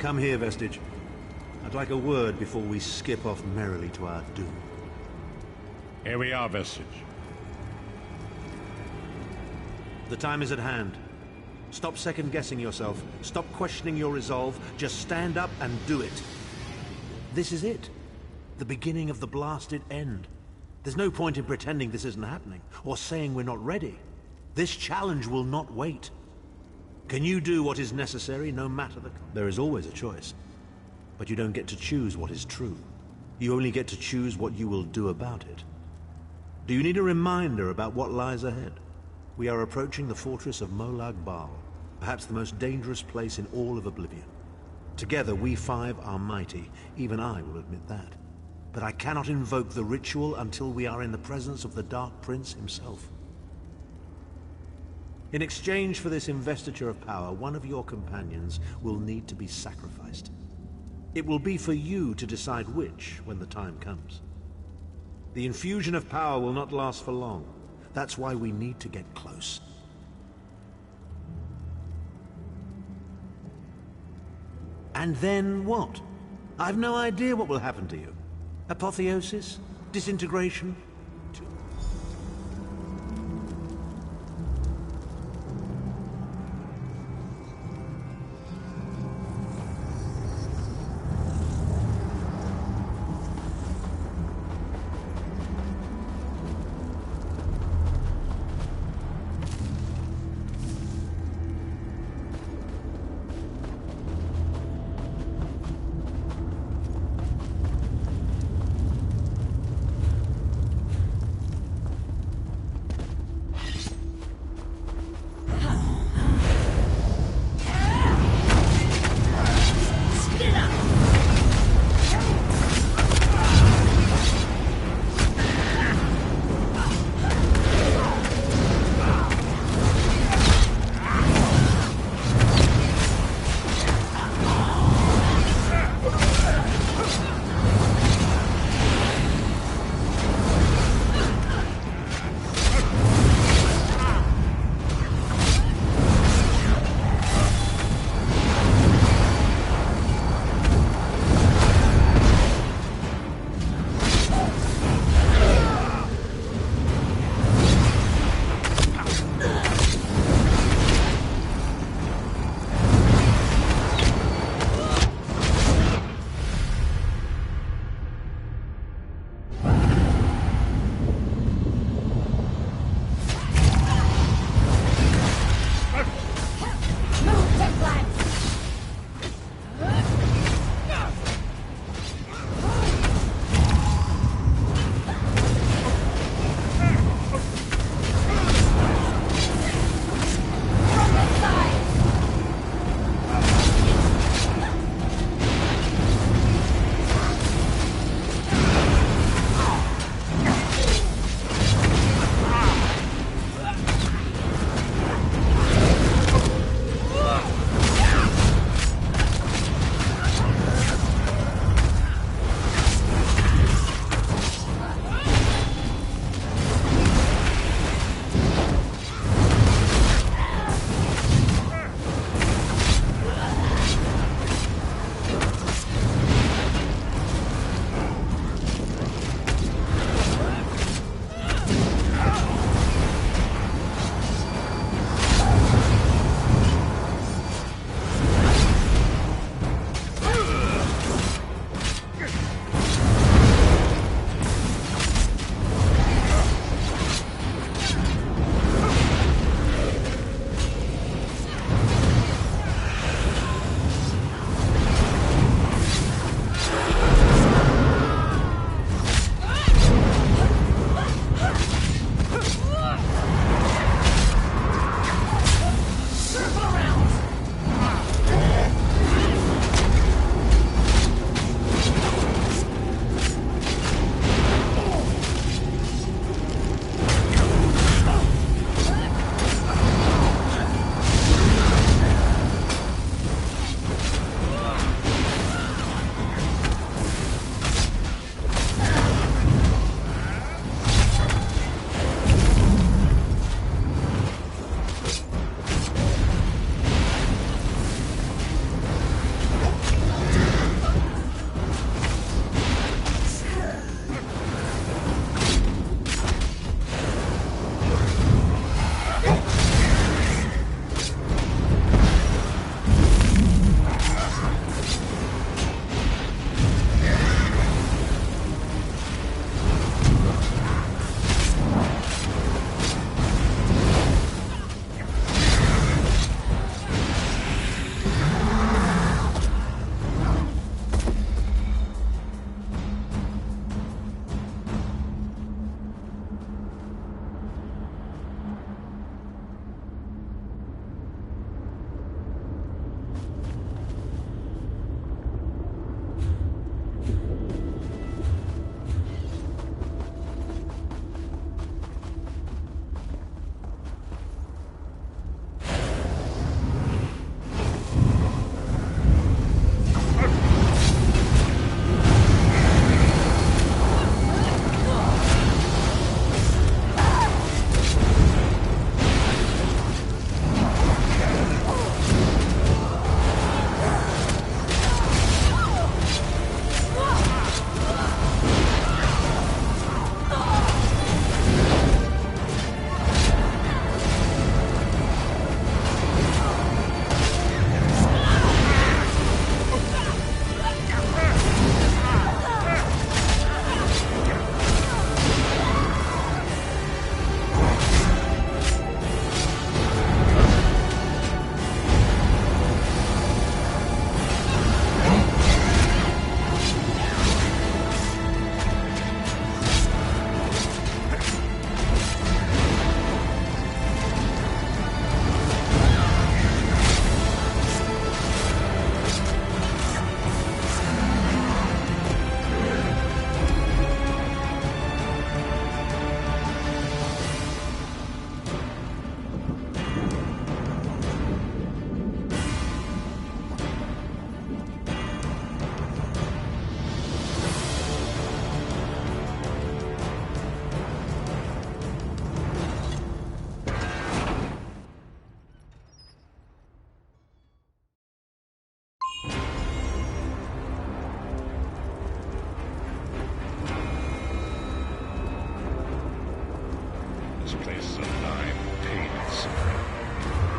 Come here, Vestige. I'd like a word before we skip off merrily to our doom. Here we are, Vestige. The time is at hand. Stop second-guessing yourself. Stop questioning your resolve. Just stand up and do it. This is it. The beginning of the blasted end. There's no point in pretending this isn't happening, or saying we're not ready. This challenge will not wait. Can you do what is necessary, no matter the... There is always a choice. But you don't get to choose what is true. You only get to choose what you will do about it. Do you need a reminder about what lies ahead? We are approaching the fortress of Molag Bal, perhaps the most dangerous place in all of Oblivion. Together, we five are mighty. Even I will admit that. But I cannot invoke the ritual until we are in the presence of the Dark Prince himself. In exchange for this investiture of power, one of your companions will need to be sacrificed. It will be for you to decide which when the time comes. The infusion of power will not last for long. That's why we need to get close. And then what? I've no idea what will happen to you. Apotheosis? Disintegration?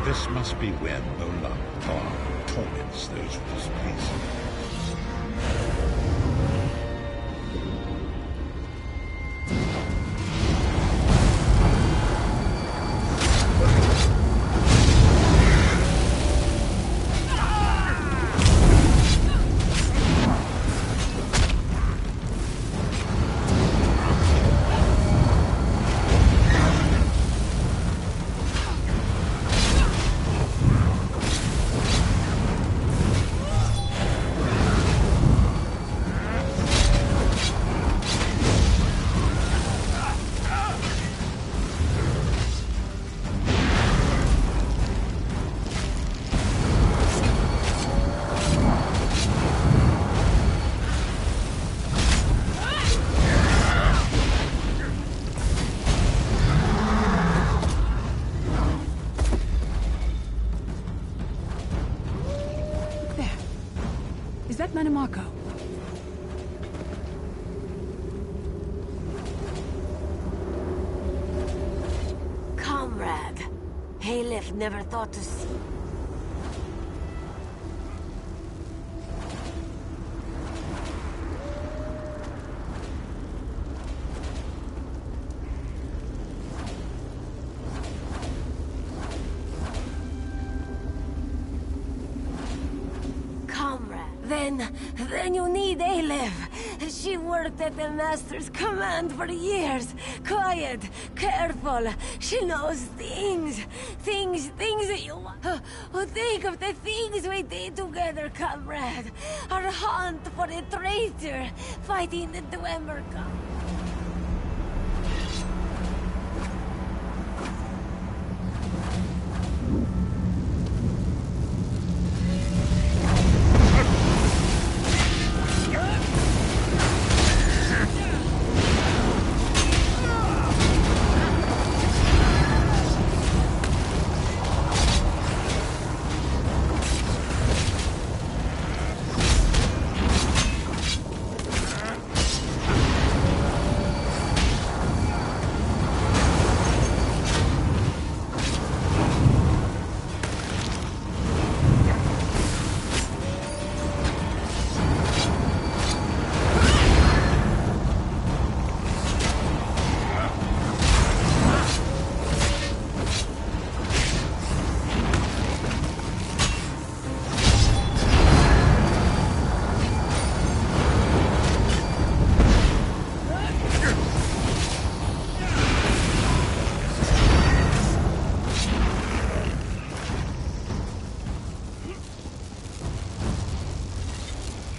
This must be where Mola Khan torments those displeasing. Is that Manamako? Comrade, Halef never thought to see. Then you need Alef. She worked at the Master's command for years. Quiet, careful. She knows things that you... think of the things we did together, comrade. Our hunt for the traitor, fighting the Dwemer God.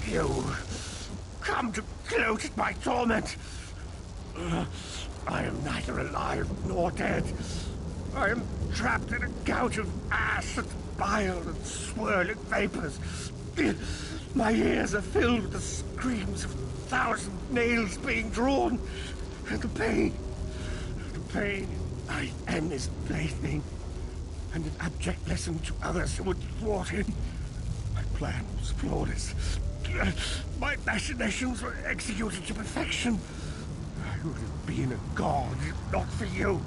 You come to gloat at my torment. I am neither alive nor dead. I am trapped in a gout of ash and bile and swirling vapors. My ears are filled with the screams of 1,000 nails being drawn. And the pain I end this plaything. And an abject lesson to others who would thwart him. My plan was flawless. My machinations were executed to perfection. I would have been a god if not for you.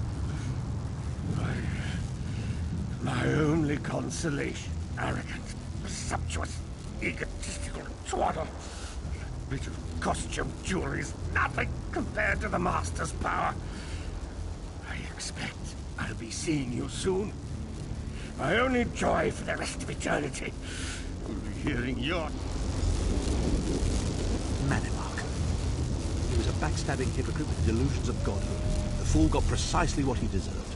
My only consolation, arrogant, presumptuous, egotistical twaddle. That bit of costume jewelry is nothing compared to the Master's power. I expect I'll be seeing you soon. My only joy for the rest of eternity will be hearing your... Manimark. He was a backstabbing hypocrite with delusions of godhood. The fool got precisely what he deserved.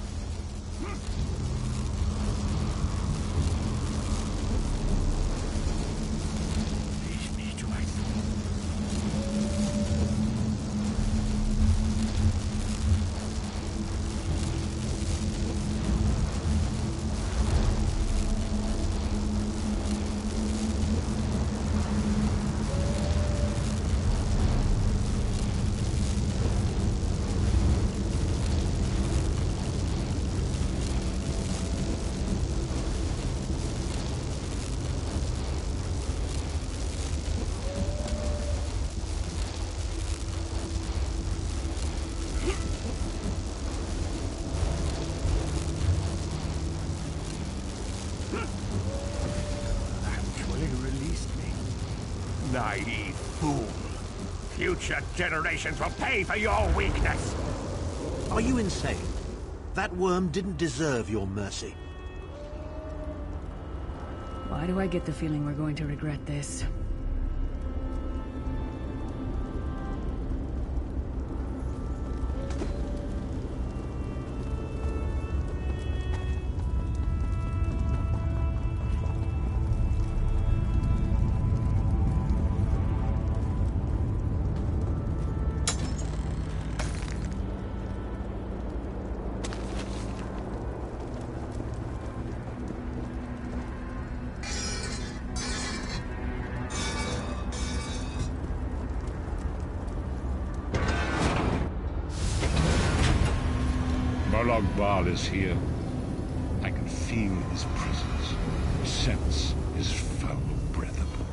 Leave me to myself. Naive fool. Future generations will pay for your weakness. Are you insane? That worm didn't deserve your mercy. Why do I get the feeling we're going to regret this? Bal is here. I can feel his presence, sense his foul breath upon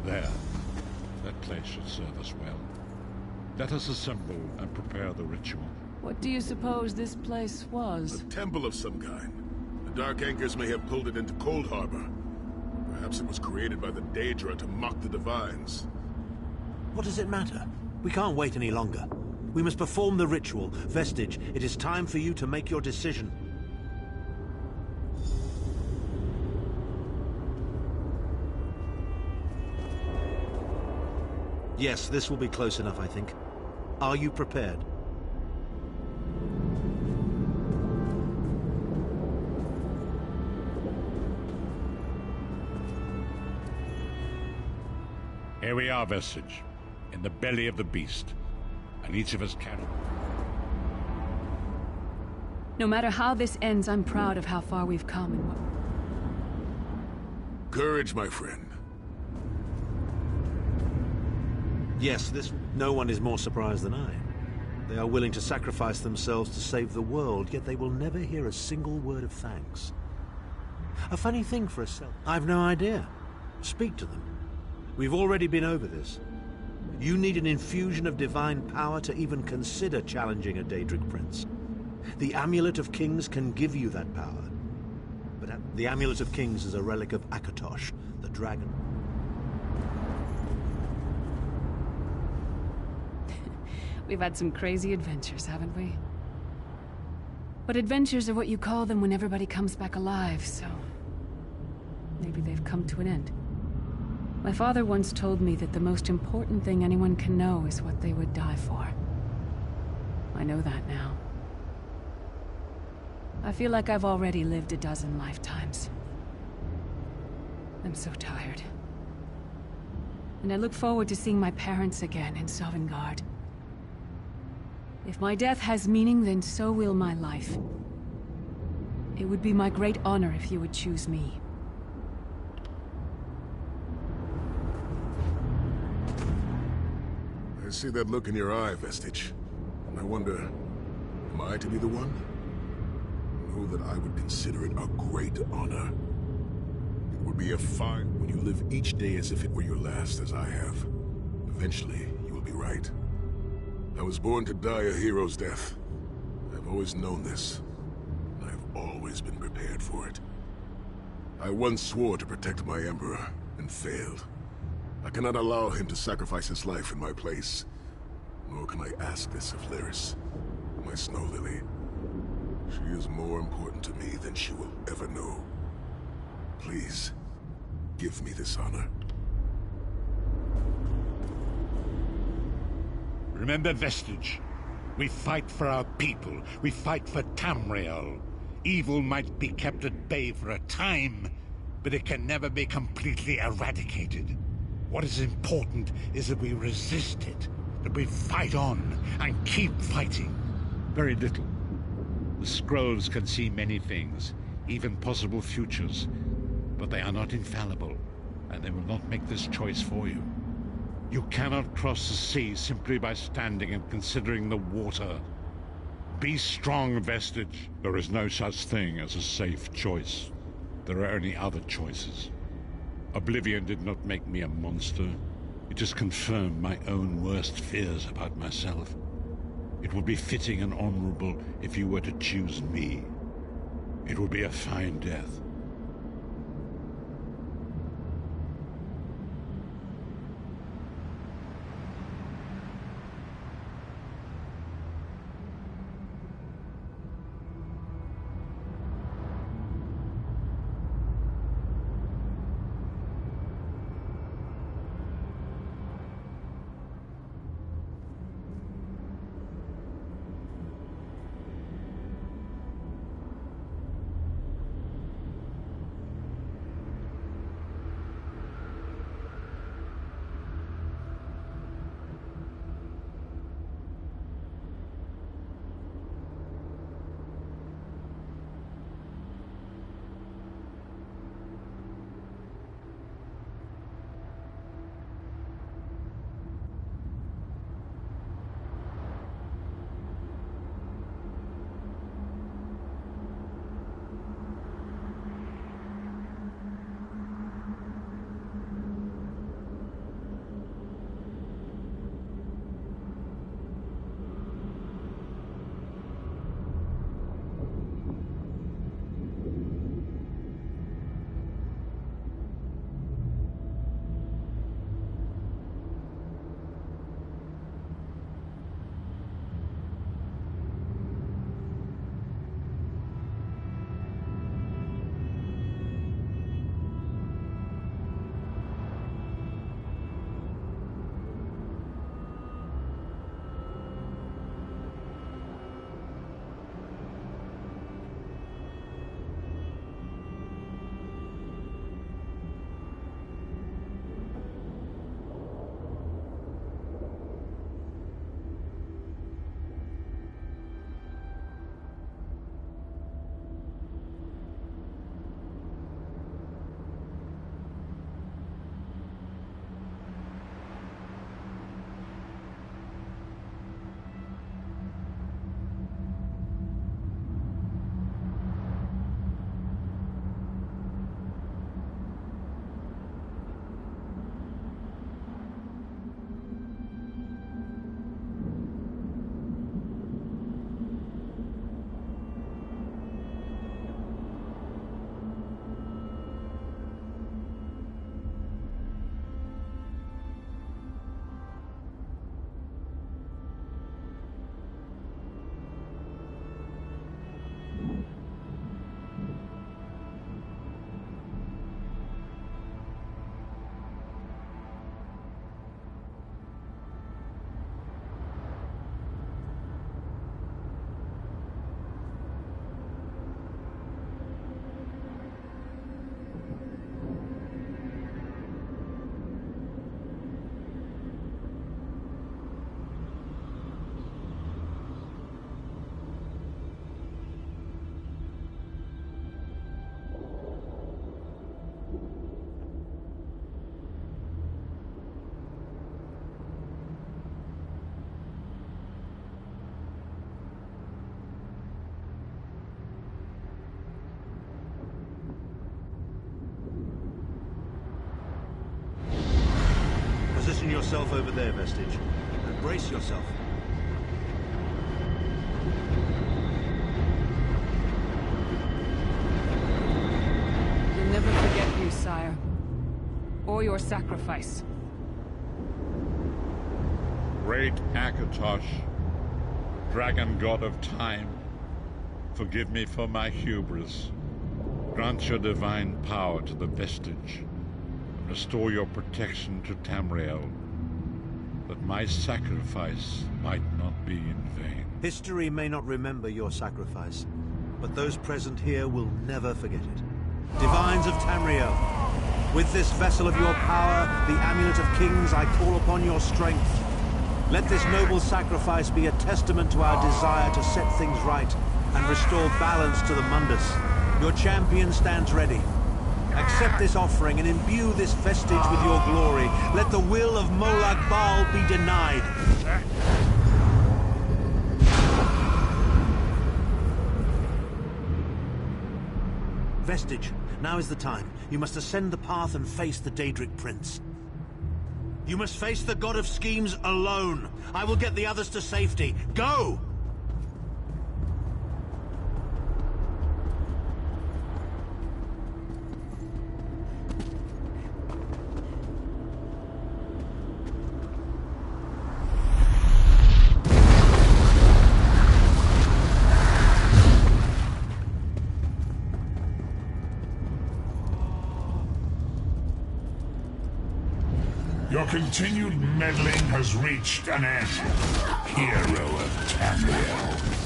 there. That place should serve us well. Let us assemble and prepare the ritual. What do you suppose this place was? A temple of some kind. The Dark Anchors may have pulled it into Cold Harbor. Perhaps it was created by the Daedra to mock the Divines. What does it matter? We can't wait any longer. We must perform the ritual. Vestige, it is time for you to make your decision. Yes, this will be close enough, I think. Are you prepared? Here we are, Vestige, in the belly of the beast, and each of us carry. No matter how this ends, I'm proud of how far we've come and what... Courage, my friend. Yes, no one is more surprised than I. They are willing to sacrifice themselves to save the world, yet they will never hear a single word of thanks. A funny thing for a self. I've no idea. Speak to them. We've already been over this. You need an infusion of divine power to even consider challenging a Daedric prince. The Amulet of Kings can give you that power. But the Amulet of Kings is a relic of Akatosh, the dragon. We've had some crazy adventures, haven't we? But adventures are what you call them when everybody comes back alive, so... maybe they've come to an end. My father once told me that the most important thing anyone can know is what they would die for. I know that now. I feel like I've already lived a dozen lifetimes. I'm so tired. And I look forward to seeing my parents again in Sovngarde. If my death has meaning, then so will my life. It would be my great honor if you would choose me. I see that look in your eye, Vestige. I wonder, am I to be the one? Know that I would consider it a great honor. be a fine when you live each day as if it were your last, as I have. Eventually, you will be right. I was born to die a hero's death. I've always known this. And I've always been prepared for it. I once swore to protect my Emperor, and failed. I cannot allow him to sacrifice his life in my place. Nor can I ask this of Lyris, my snow lily. She is more important to me than she will ever know. Please, give me this honor. Remember, Vestige. We fight for our people. We fight for Tamriel. Evil might be kept at bay for a time, but it can never be completely eradicated. What is important is that we resist it, that we fight on, and keep fighting. Very little. The scrolls can see many things, even possible futures, but they are not infallible, and they will not make this choice for you. You cannot cross the sea simply by standing and considering the water. Be strong, Vestige. There is no such thing as a safe choice. There are only other choices. Oblivion did not make me a monster. It just confirmed my own worst fears about myself. It would be fitting and honorable if you were to choose me. It would be a fine death. yourself over there, Vestige. And brace yourself. You'll never forget you, sire. Or your sacrifice. Great Akatosh, dragon god of time, forgive me for my hubris. Grant your divine power to the Vestige, and restore your protection to Tamriel, that my sacrifice might not be in vain. History may not remember your sacrifice, but those present here will never forget it. Divines of Tamriel, with this vessel of your power, the Amulet of Kings, I call upon your strength. Let this noble sacrifice be a testament to our desire to set things right and restore balance to the Mundus. Your champion stands ready. Accept this offering and imbue this vestige with your glory. Let the will of Molag Bal be denied. Vestige, now is the time. You must ascend the path and face the Daedric Prince. You must face the God of Schemes alone. I will get the others to safety. Go! Your continued meddling has reached an end, hero of Tamriel.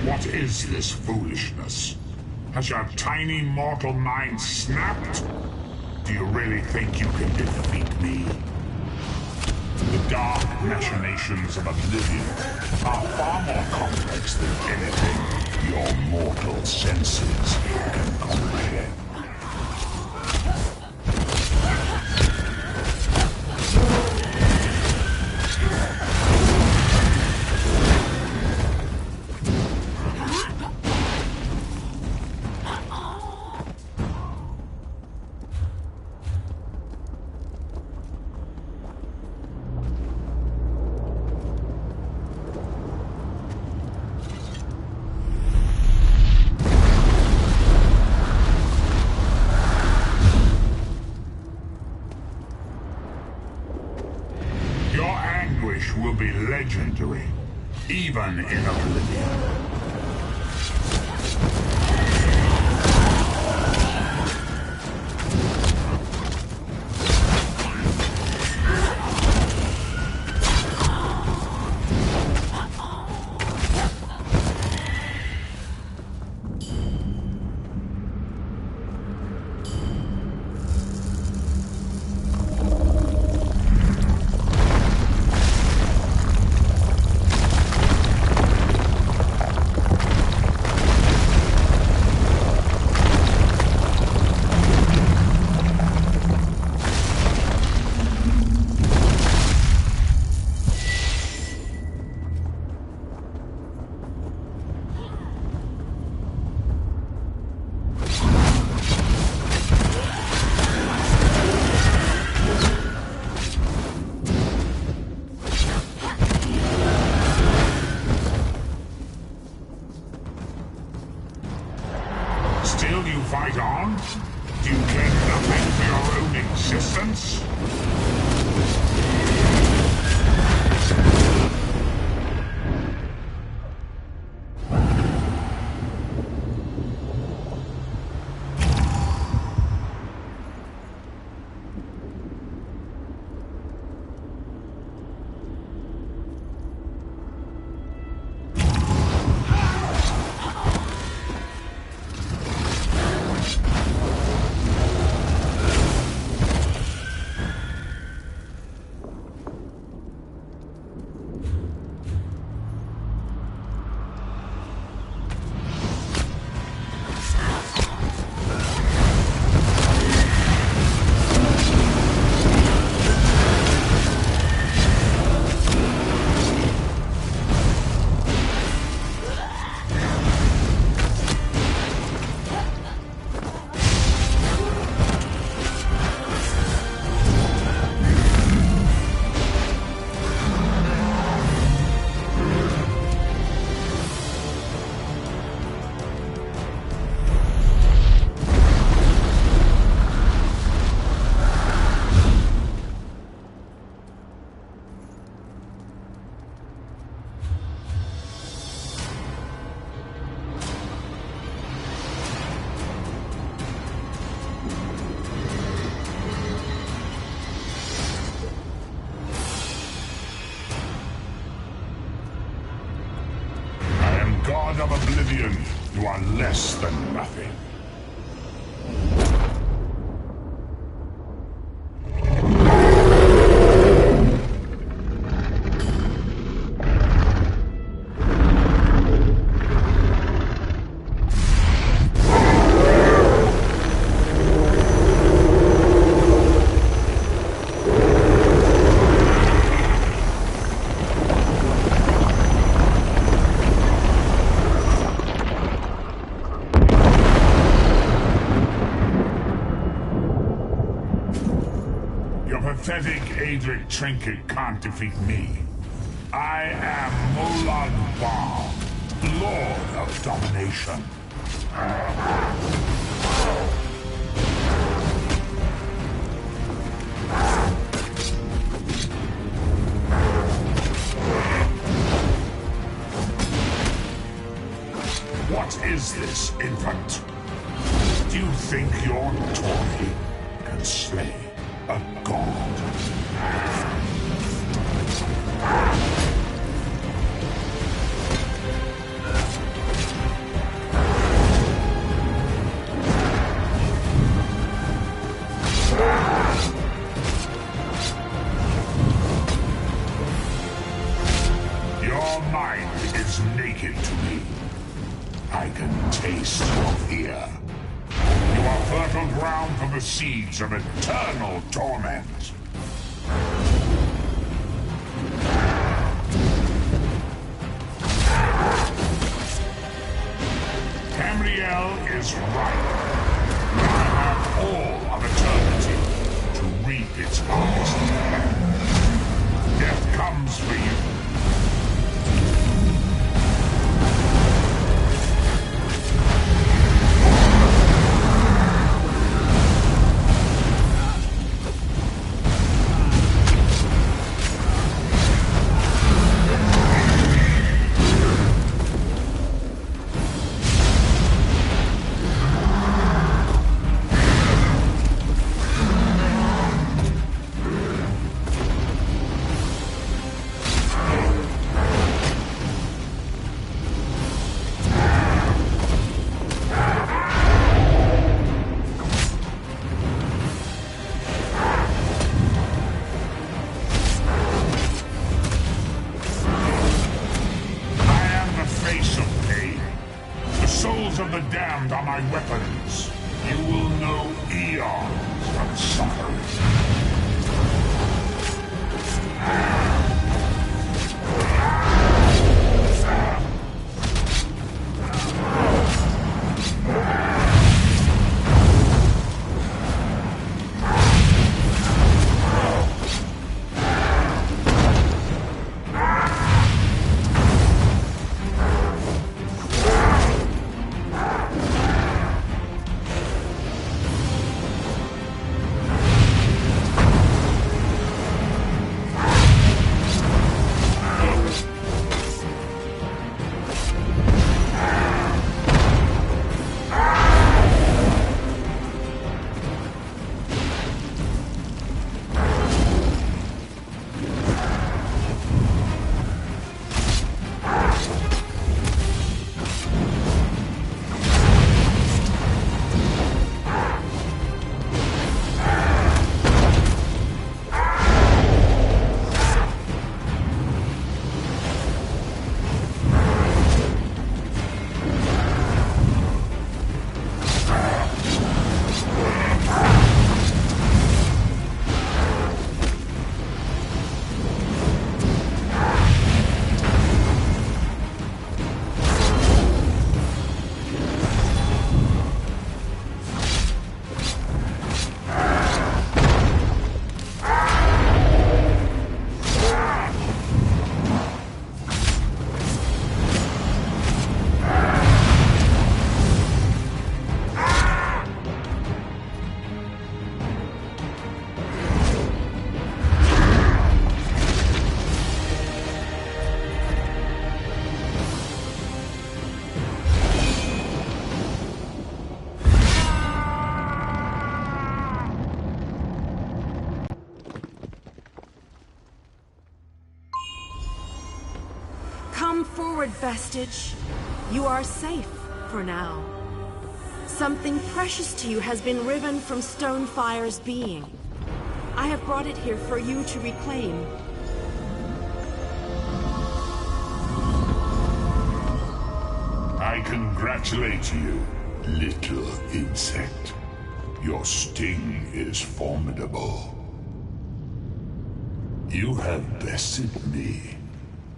What is this foolishness? Has your tiny mortal mind snapped? Do you really think you can defeat me? The dark machinations of Oblivion are far more complex than anything your mortal senses can comprehend. Will be legendary, even in Oblivion. Still you fight on? Do you care nothing for your own existence? You are less than nothing. Pathetic Adric trinket can't defeat me. I am Molag Bal, Lord of Domination. What is this, infant? Do you think your toy can slay a god? Your mind is naked to me. I can taste your fear. You are fertile ground for the seeds of eternal torment. Tamriel is right. I have all of eternity to reap its harvest. Death comes for you. Of the damned are my weapons. You will know eons of suffering. Come forward, Vestige. You are safe, for now. Something precious to you has been riven from Stonefire's being. I have brought it here for you to reclaim. I congratulate you, little insect. Your sting is formidable. You have bested me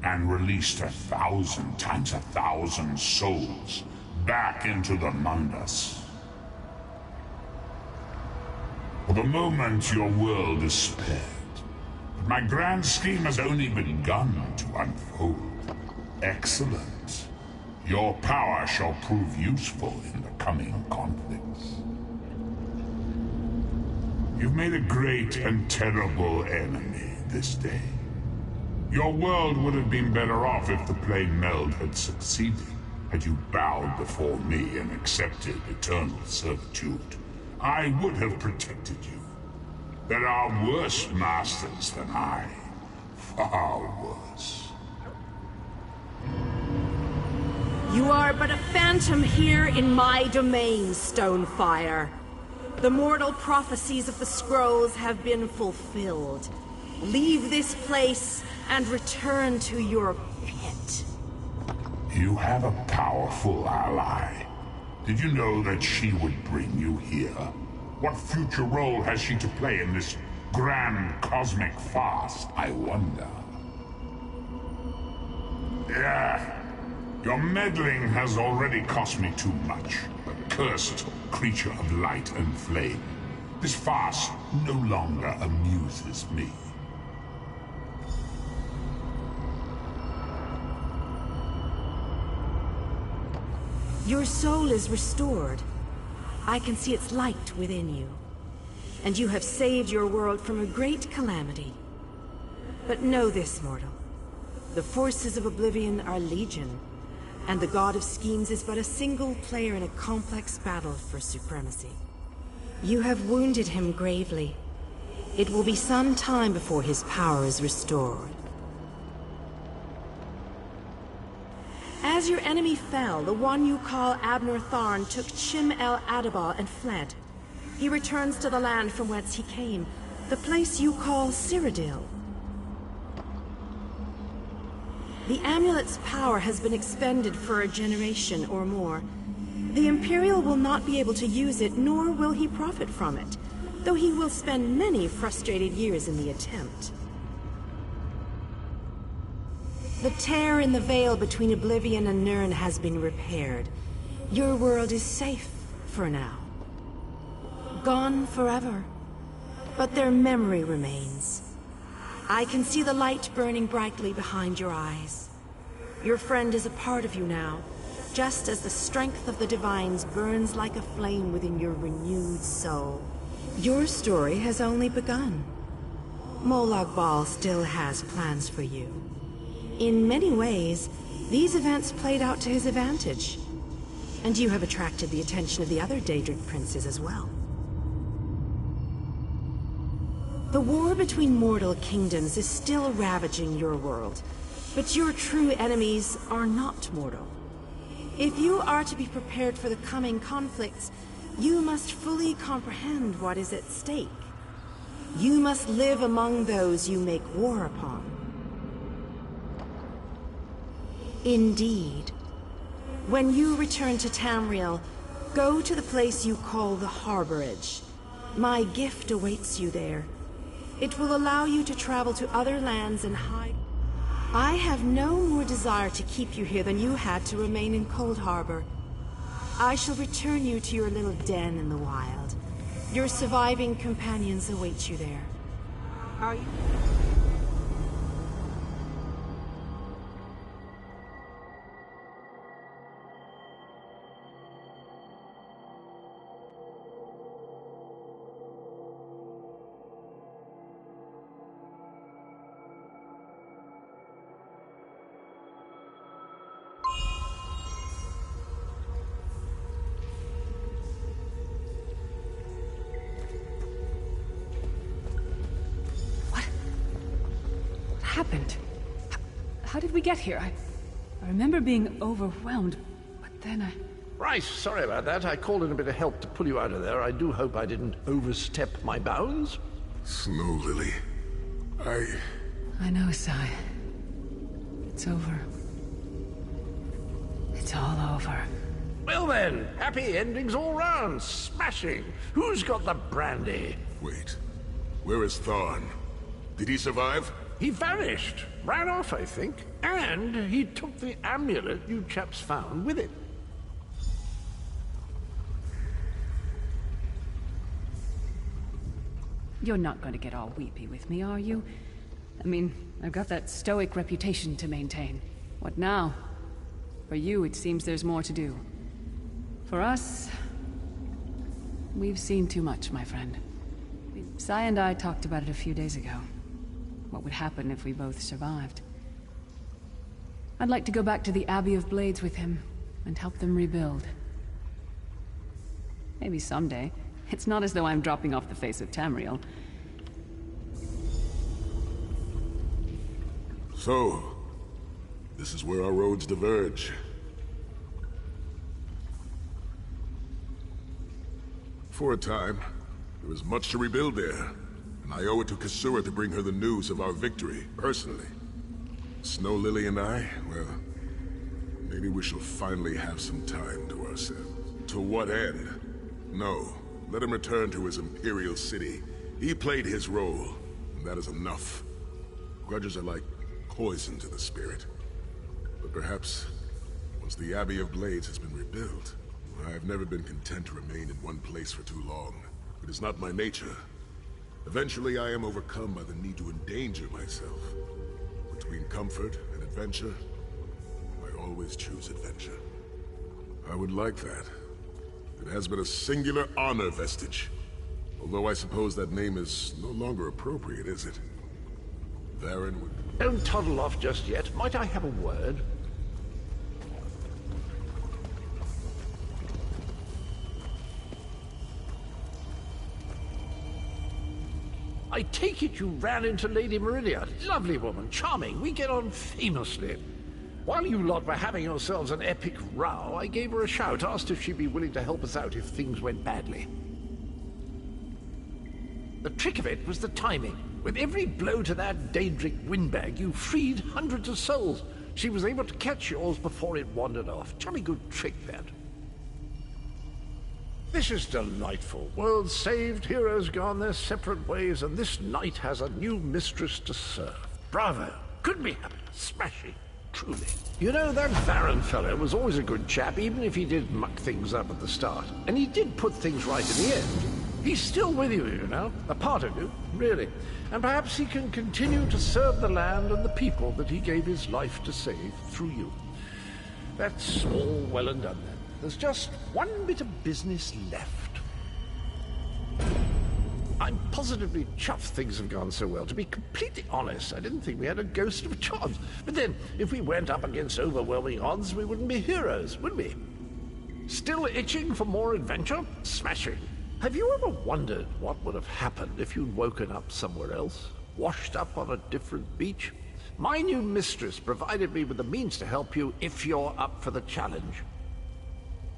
and released 1,000 times 1,000 souls back into the Mundus. For the moment, your world is spared. But my grand scheme has only begun to unfold. Excellent. Your power shall prove useful in the coming conflicts. You've made a great and terrible enemy this day. Your world would have been better off if the plane meld had succeeded, had you bowed before me and accepted eternal servitude. I would have protected you. There are worse masters than I. Far worse. You are but a phantom here in my domain, Stonefire. The mortal prophecies of the scrolls have been fulfilled. Leave this place and return to your pit. You have a powerful ally. Did you know that she would bring you here? What future role has she to play in this grand cosmic farce, I wonder? Yeah, your meddling has already cost me too much. A cursed creature of light and flame. This farce no longer amuses me. Your soul is restored. I can see its light within you. And you have saved your world from a great calamity. But know this, mortal. The forces of Oblivion are legion, and the God of Schemes is but a single player in a complex battle for supremacy. You have wounded him gravely. It will be some time before his power is restored. As your enemy fell, the one you call Abner Tharn took Chim El Adabah and fled. He returns to the land from whence he came, the place you call Cyrodiil. The amulet's power has been expended for a generation or more. The Imperial will not be able to use it, nor will he profit from it, though he will spend many frustrated years in the attempt. The tear in the veil between Oblivion and Nirn has been repaired. Your world is safe for now. Gone forever. But their memory remains. I can see the light burning brightly behind your eyes. Your friend is a part of you now, just as the strength of the Divines burns like a flame within your renewed soul. Your story has only begun. Molag Bal still has plans for you. In many ways, these events played out to his advantage. And you have attracted the attention of the other Daedric princes as well. The war between mortal kingdoms is still ravaging your world, but your true enemies are not mortal. If you are to be prepared for the coming conflicts, you must fully comprehend what is at stake. You must live among those you make war upon. Indeed. When you return to Tamriel, go to the place you call the Harborage. My gift awaits you there. It will allow you to travel to other lands and hide. I have no more desire to keep you here than you had to remain in Cold Harbor. I shall return you to your little den in the wild. Your surviving companions await you there. Are you? Happened? How did we get here? I remember being overwhelmed, but then Right, sorry about that. I called in a bit of help to pull you out of there. I do hope I didn't overstep my bounds. Snow Lily, I know, Sai. It's over. It's all over. Well then, happy endings all round. Smashing. Who's got the brandy? Wait. Where is Thorn? Did he survive? He vanished. Ran off, I think. And he took the amulet you chaps found with it. You're not going to get all weepy with me, are you? I mean, I've got that stoic reputation to maintain. What now? For you, it seems there's more to do. For us, we've seen too much, my friend. Sai and I talked about it a few days ago. What would happen if we both survived? I'd like to go back to the Abbey of Blades with him and help them rebuild. Maybe someday. It's not as though I'm dropping off the face of Tamriel. So, this is where our roads diverge. For a time, there was much to rebuild there, and I owe it to Kasura to bring her the news of our victory, personally. Snow Lily and I, well, maybe we shall finally have some time to ourselves. To what end? No. Let him return to his Imperial city. He played his role, and that is enough. Grudges are like poison to the spirit. But perhaps, once the Abbey of Blades has been rebuilt, I have never been content to remain in one place for too long. It is not my nature. Eventually, I am overcome by the need to endanger myself. Between comfort and adventure, I always choose adventure. I would like that. It has been a singular honor vestige. Although I suppose that name is no longer appropriate, is it? Varen would... Don't toddle off just yet. Might I have a word? I take it you ran into Lady Meridia. Lovely woman, charming. We get on famously. While you lot were having yourselves an epic row, I gave her a shout, asked if she'd be willing to help us out if things went badly. The trick of it was the timing. With every blow to that Daedric windbag, you freed hundreds of souls. She was able to catch yours before it wandered off. Jolly good trick, that. This is delightful. World saved, heroes gone their separate ways, and this knight has a new mistress to serve. Bravo. Couldn't be happier. Smashing. Truly. You know, that Varen fellow was always a good chap, even if he did muck things up at the start. And he did put things right in the end. He's still with you, you know. A part of you, really. And perhaps he can continue to serve the land and the people that he gave his life to save through you. That's all well and done then. There's just one bit of business left. I'm positively chuffed things have gone so well. To be completely honest, I didn't think we had a ghost of a chance. But then, if we went up against overwhelming odds, we wouldn't be heroes, would we? Still itching for more adventure? Smashing. Have you ever wondered what would have happened if you'd woken up somewhere else? Washed up on a different beach? My new mistress provided me with the means to help you if you're up for the challenge.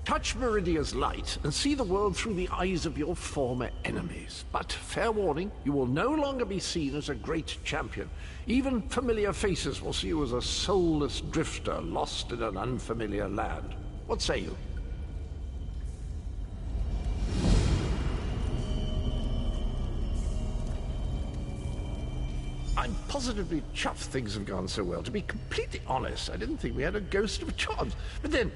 Touch Meridia's light and see the world through the eyes of your former enemies. But, fair warning, you will no longer be seen as a great champion. Even familiar faces will see you as a soulless drifter lost in an unfamiliar land. What say you? I'm positively chuffed things have gone so well. To be completely honest, I didn't think we had a ghost of a chance. But then...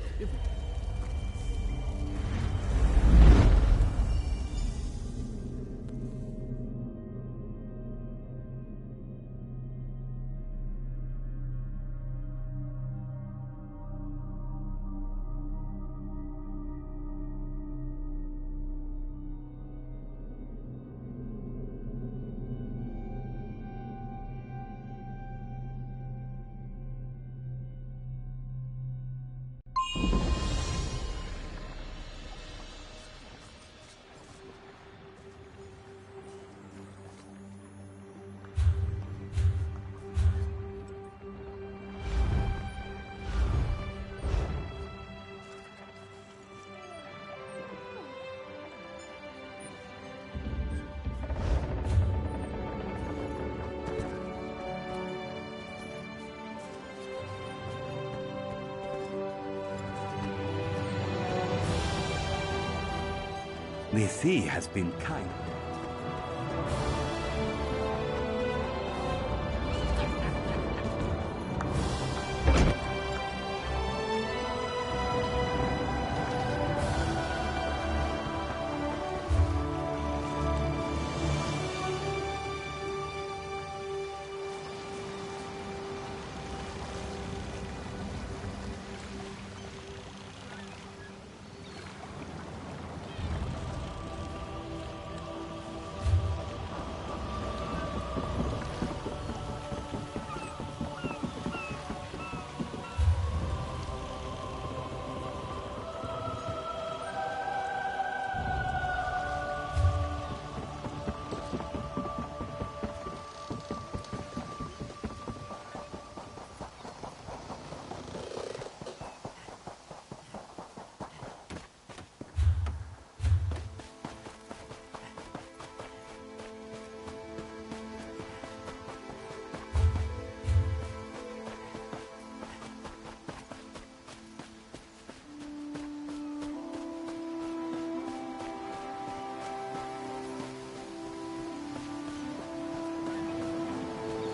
The sea has been kind.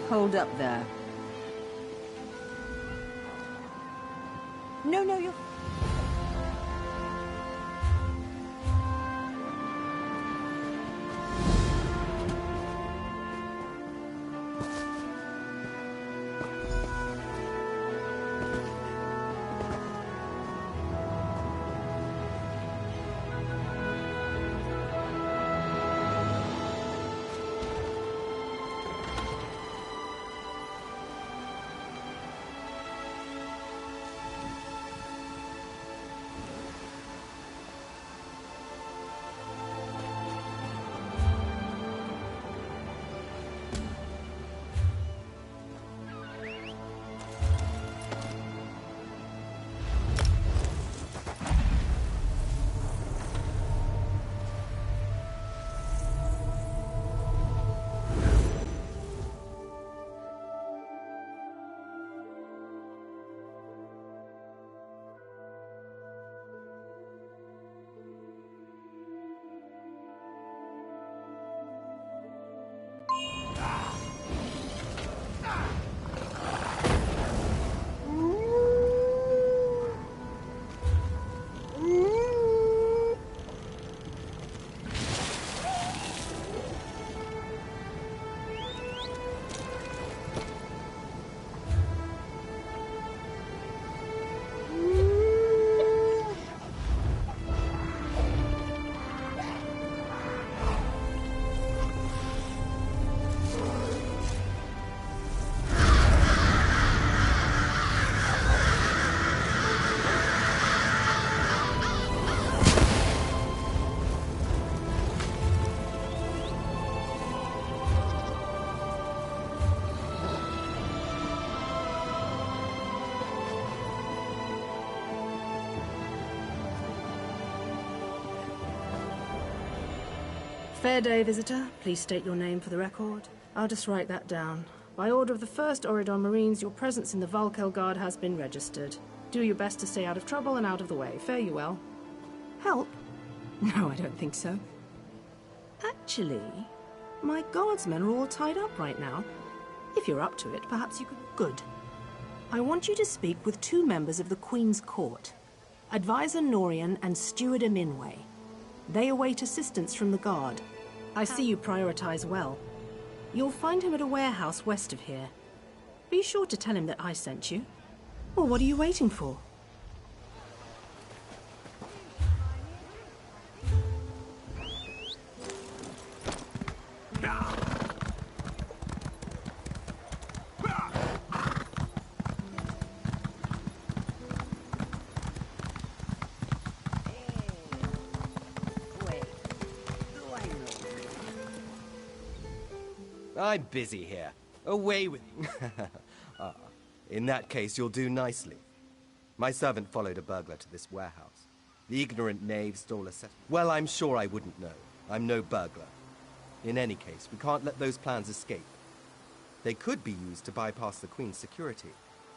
Hold up there. No, you're... Fair day, visitor. Please state your name for the record. I'll just write that down. By order of the 1st Oridon Marines, your presence in the Vulkel Guard has been registered. Do your best to stay out of trouble and out of the way. Fare you well. Help? No, I don't think so. Actually, my guardsmen are all tied up right now. If you're up to it, perhaps you could... Good. I want you to speak with 2 members of the Queen's Court. Advisor Norian and Steward Minway. They await assistance from the Guard. I see you prioritize well. You'll find him at a warehouse west of here. Be sure to tell him that I sent you. Well, what are you waiting for? I'm busy here. Away with you. In that case, you'll do nicely. My servant followed a burglar to this warehouse. The ignorant knave stole a set... Well, I'm sure I wouldn't know. I'm no burglar. In any case, we can't let those plans escape. They could be used to bypass the Queen's security,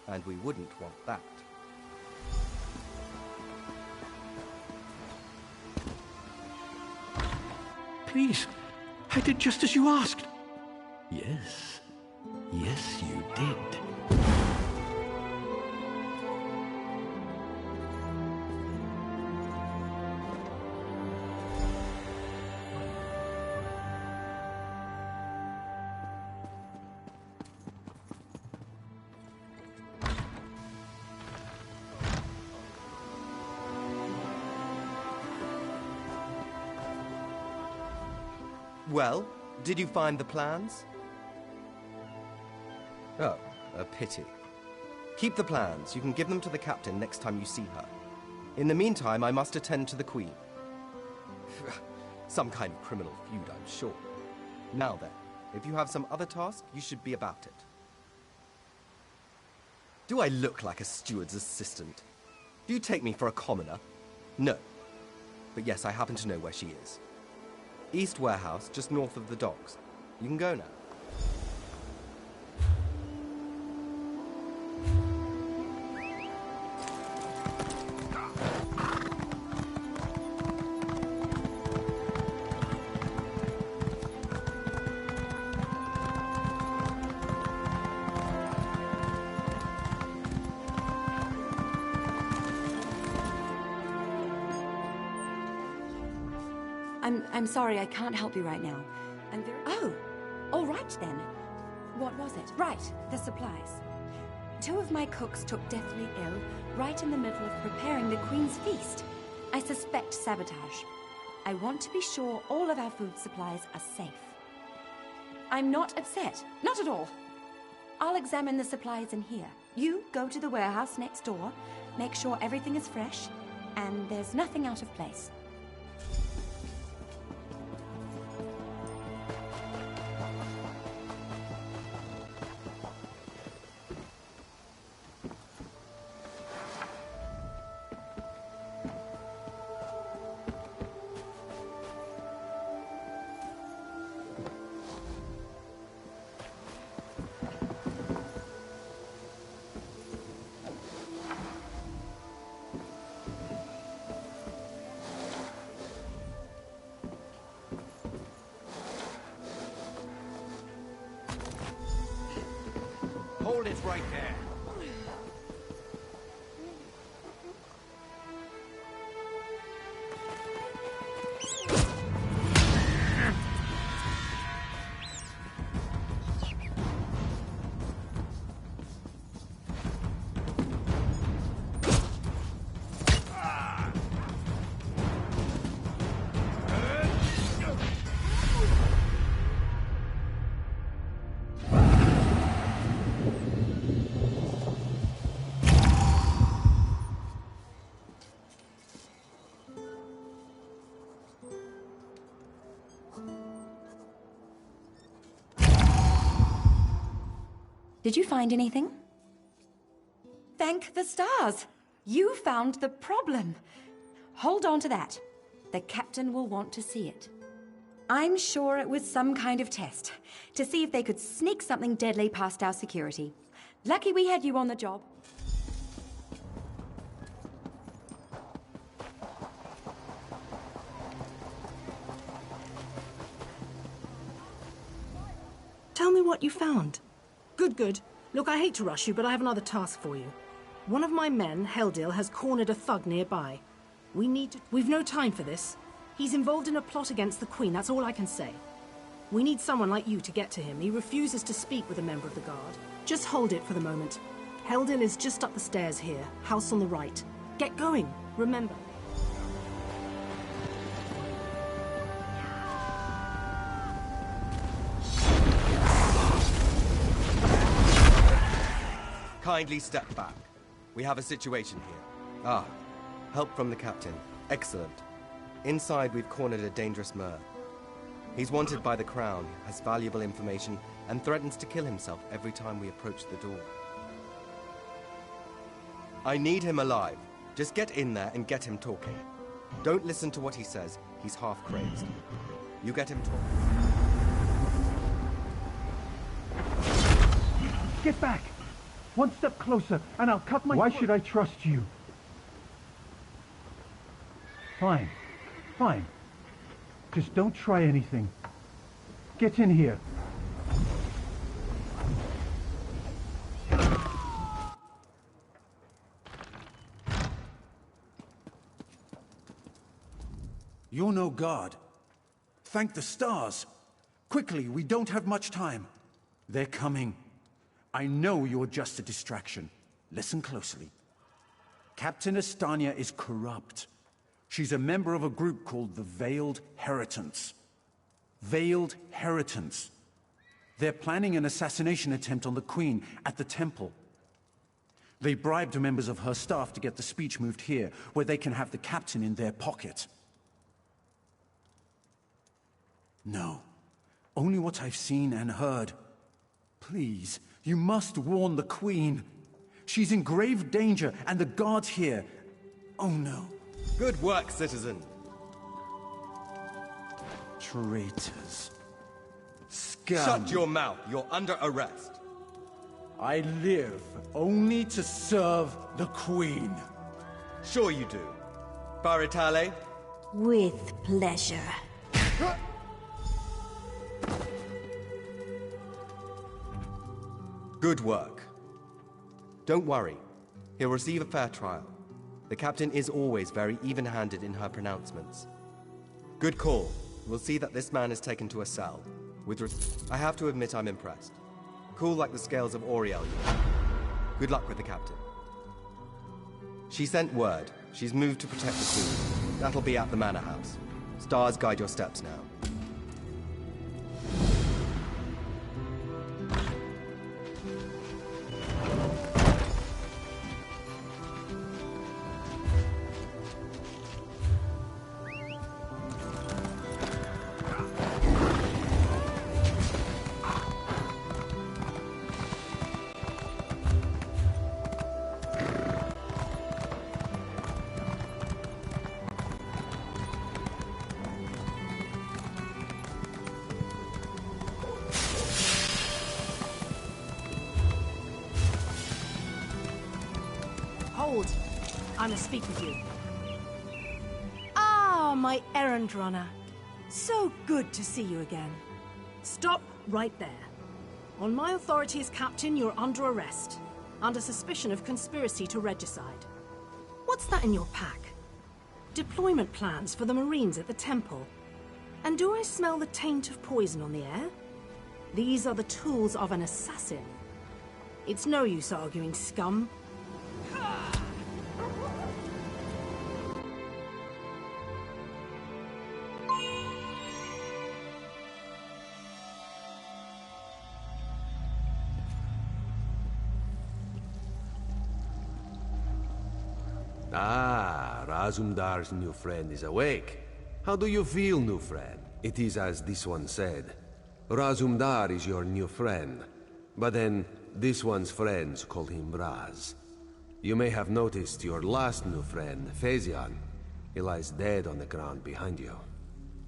and we wouldn't want that. Please, I did just as you asked. Yes. Yes, you did. Well, did you find the plans? Oh, a pity. Keep the plans. You can give them to the captain next time you see her. In the meantime, I must attend to the Queen. Some kind of criminal feud, I'm sure. Now then, if you have some other task, you should be about it. Do I look like a steward's assistant? Do you take me for a commoner? No. But yes, I happen to know where she is. East Warehouse, just north of the docks. You can go now. I'm sorry, I can't help you right now. Oh, all right then. What was it? Right, the supplies. 2 of my cooks took deathly ill right in the middle of preparing the Queen's feast. I suspect sabotage. I want to be sure all of our food supplies are safe. I'm not upset. Not at all. I'll examine the supplies in here. You go to the warehouse next door, make sure everything is fresh, and there's nothing out of place. Hold it right there. Did you find anything? Thank the stars! You found the problem. Hold on to that. The captain will want to see it. I'm sure it was some kind of test, to see if they could sneak something deadly past our security. Lucky we had you on the job. Tell me what you found. Good, good. Look, I hate to rush you, but I have another task for you. One of my men, Heldil, has cornered a thug nearby. We've no time for this. He's involved in a plot against the Queen, that's all I can say. We need someone like you to get to him. He refuses to speak with a member of the guard. Just hold it for the moment. Heldil is just up the stairs here, house on the right. Get going, remember. Kindly step back. We have a situation here. Ah, help from the captain. Excellent. Inside, we've cornered a dangerous Mer. He's wanted by the Crown, has valuable information, and threatens to kill himself every time we approach the door. I need him alive. Just get in there and get him talking. Don't listen to what he says. He's half crazed. You get him talking. Get back! One step closer, and I'll cut my... Why should I trust you? Fine. Fine. Just don't try anything. Get in here. You're no god. Thank the stars. Quickly, we don't have much time. They're coming. I know you're just a distraction. Listen closely. Captain Estania is corrupt. She's a member of a group called the Veiled Heritants. Veiled Heritants. They're planning an assassination attempt on the Queen at the temple. They bribed members of her staff to get the speech moved here, where they can have the captain in their pocket. No. Only what I've seen and heard. Please, you must warn the Queen. She's in grave danger, and the guards here... Oh no. Good work, citizen. Traitors. Scum. Shut your mouth. You're under arrest. I live only to serve the Queen. Sure you do. Baritale? With pleasure. Good work. Don't worry. He'll receive a fair trial. The captain is always very even-handed in her pronouncements. Good call. We'll see that this man is taken to a cell. I have to admit I'm impressed. Cool like the scales of Auriel. Good luck with the captain. She sent word. She's moved to protect the Queen. That'll be at the Manor House. Stars guide your steps now. Hold. I must speak with you. Ah, my errand runner. So good to see you again. Stop right there. On my authority as captain, you're under arrest. Under suspicion of conspiracy to regicide. What's that in your pack? Deployment plans for the Marines at the temple. And do I smell the taint of poison on the air? These are the tools of an assassin. It's no use arguing, scum. Ah, Razumdar's new friend is awake. How do you feel, new friend? It is as this one said. Razumdar is your new friend. But then, this one's friends call him Raz. You may have noticed your last new friend, Phaezion. He lies dead on the ground behind you.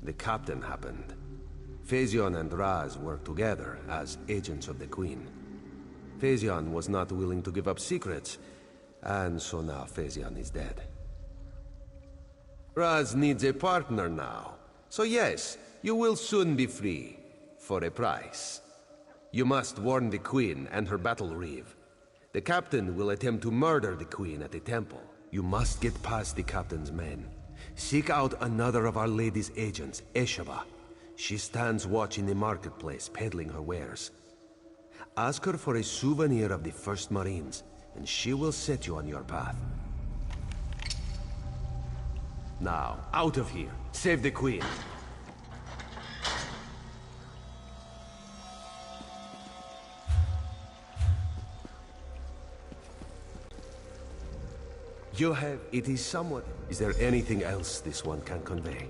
The captain happened. Phaezion and Raz worked together as agents of the Queen. Phaezion was not willing to give up secrets, and so now Phaezion is dead. Raz needs a partner now. So yes, you will soon be free. For a price. You must warn the Queen and her battle reeve. The captain will attempt to murder the Queen at the temple. You must get past the captain's men. Seek out another of Our Lady's agents, Eshaba. She stands watch in the marketplace, peddling her wares. Ask her for a souvenir of the First Marines, and she will set you on your path. Now, out of here. Save the Queen. You have... It is somewhat... Is there anything else this one can convey?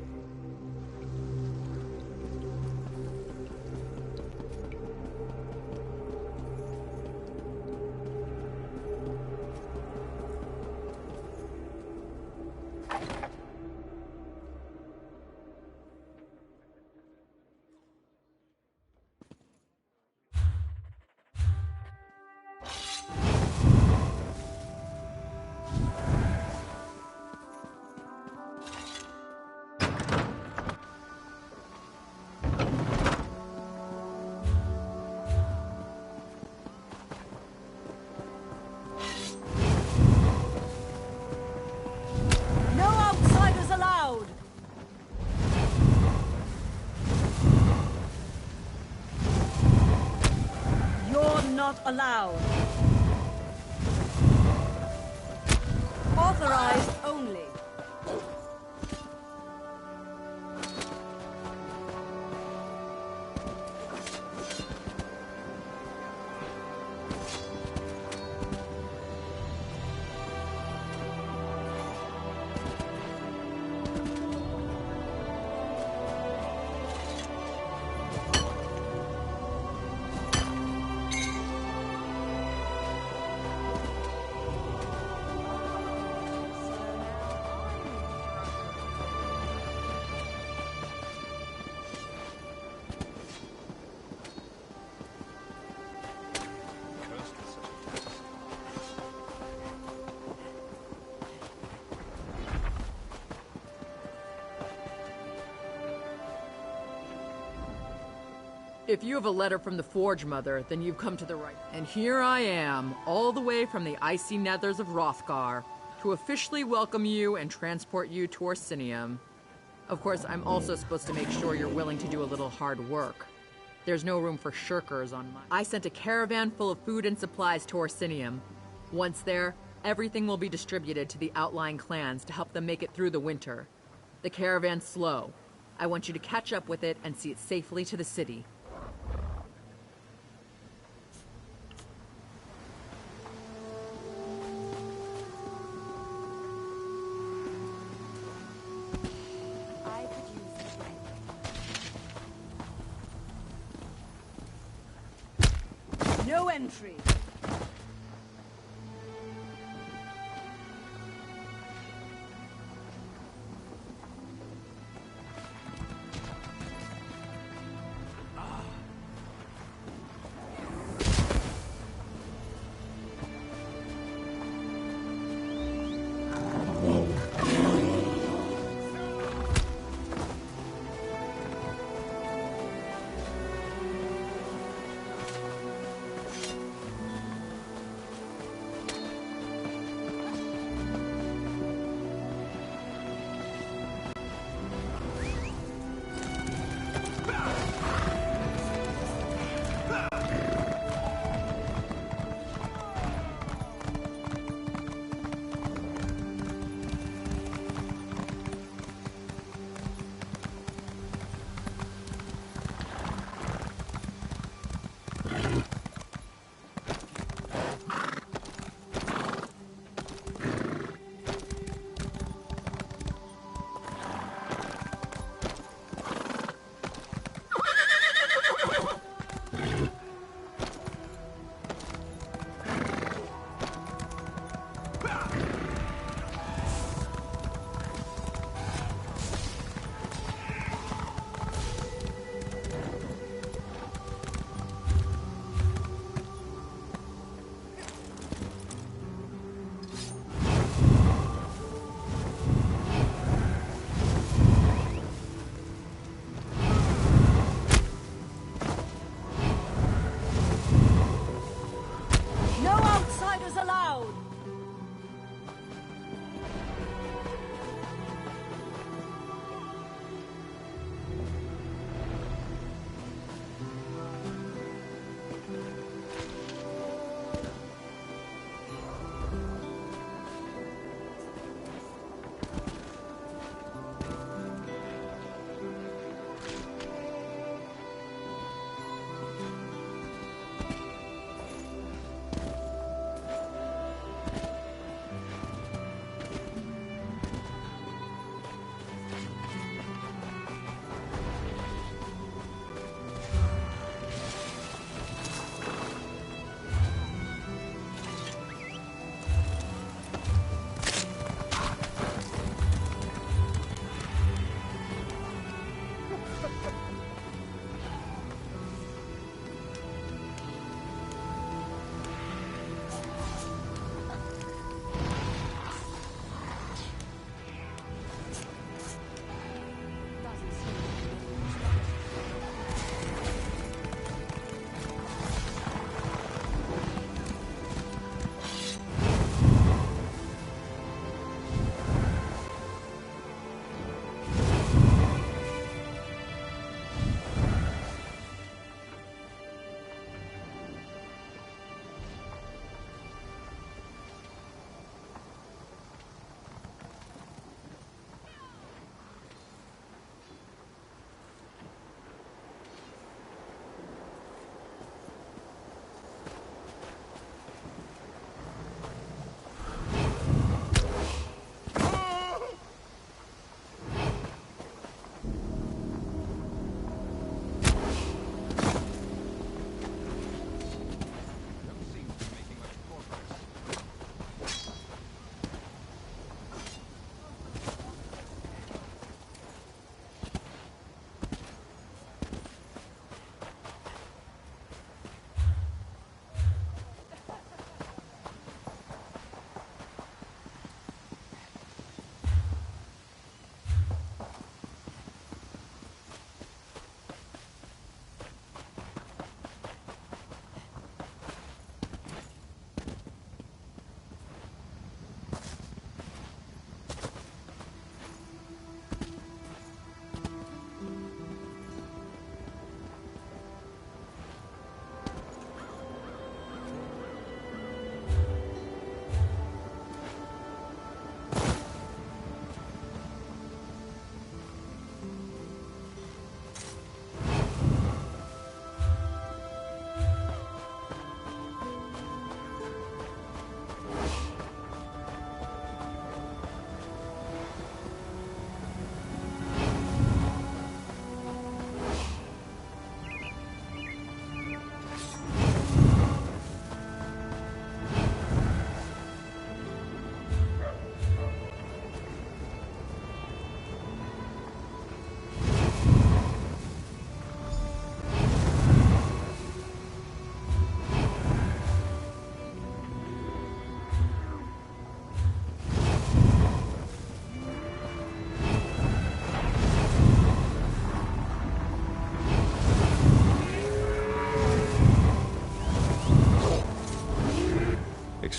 not allowed. Authorized only. If you have a letter from the Forge Mother, then you've come to the right. And here I am, all the way from the icy nethers of Hrothgar, to officially welcome you and transport you to Orsinium. Of course, I'm also supposed to make sure you're willing to do a little hard work. There's no room for shirkers on my... I sent a caravan full of food and supplies to Orsinium. Once there, everything will be distributed to the outlying clans to help them make it through the winter. The caravan's slow. I want you to catch up with it and see it safely to the city. No entry.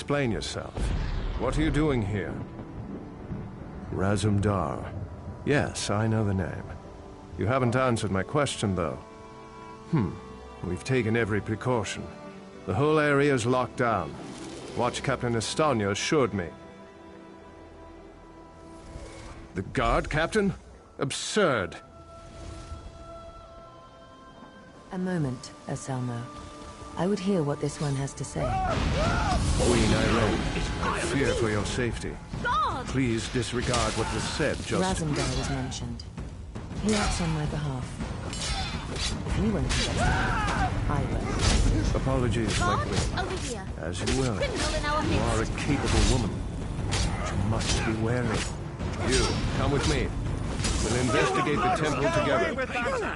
explain yourself. What are you doing here? Razumdar. Yes, I know the name. You haven't answered my question, though. We've taken every precaution. The whole area is locked down. Watch Captain Estonia assured me. The guard, Captain? Absurd. A moment, Anselmo. I would hear what this one has to say. Queen Irene, I fear for your safety. God! Please disregard what was said just... Razumdar was mentioned. He acts on my behalf. If he won't investigate, I will. Apologies, my queen. Over here. As you will. Criminal in our You are a midst. capable woman. But you must be wary. You, come with me. We'll investigate the temple together.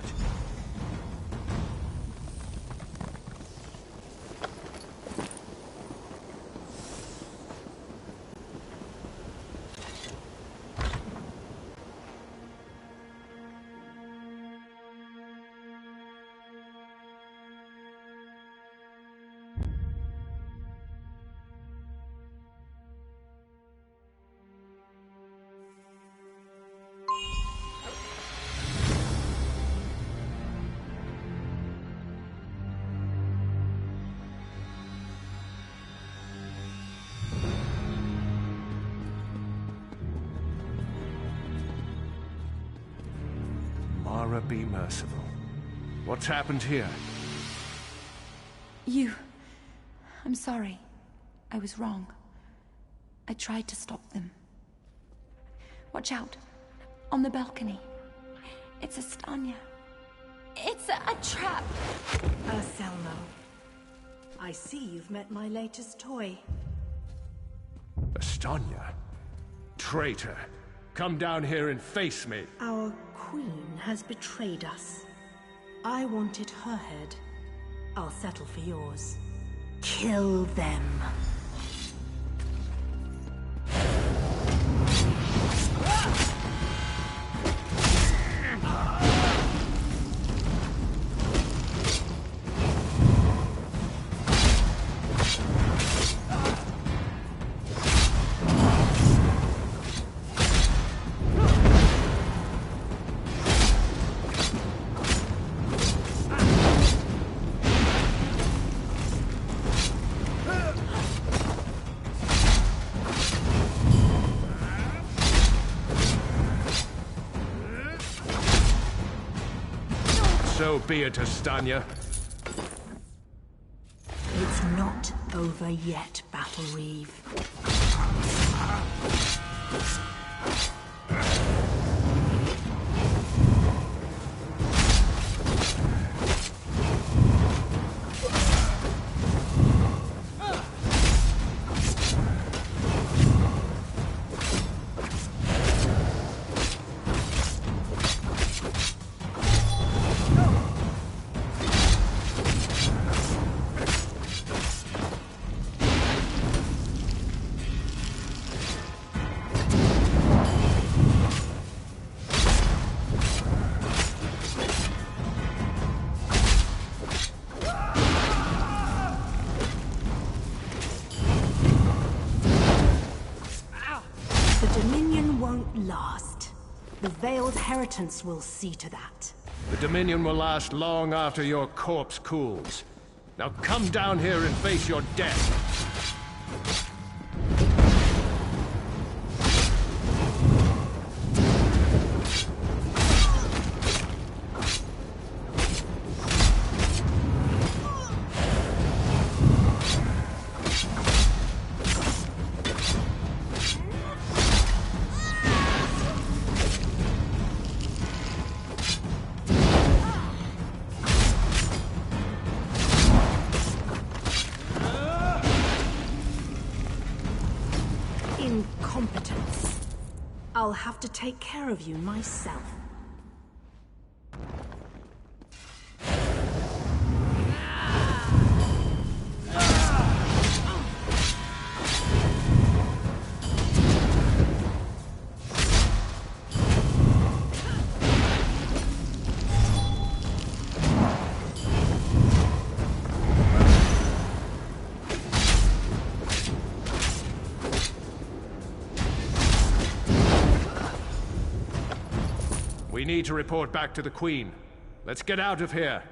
Mara, be merciful. What's happened here? I'm sorry. I was wrong. I tried to stop them. Watch out. On the balcony. It's Estonia. It's a trap. Anselmo, I see you've met my latest toy. Estonia? Traitor! Come down here and face me! Our queen has betrayed us. I wanted her head. I'll settle for yours. Kill them. So be it, Estonia. It's not over yet, Battle Reeve. Last. The Veiled Heritance will see to that. The Dominion will last long after your corpse cools. Now come down here and face your death. Incompetence. I'll have to take care of you myself. need to report back to the Queen. Let's get out of here.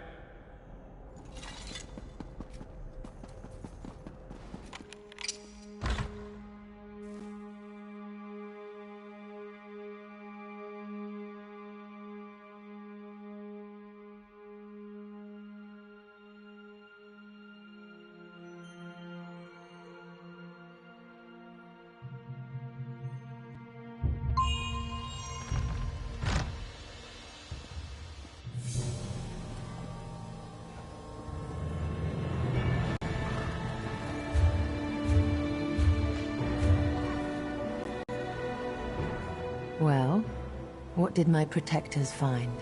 Well, what did my protectors find?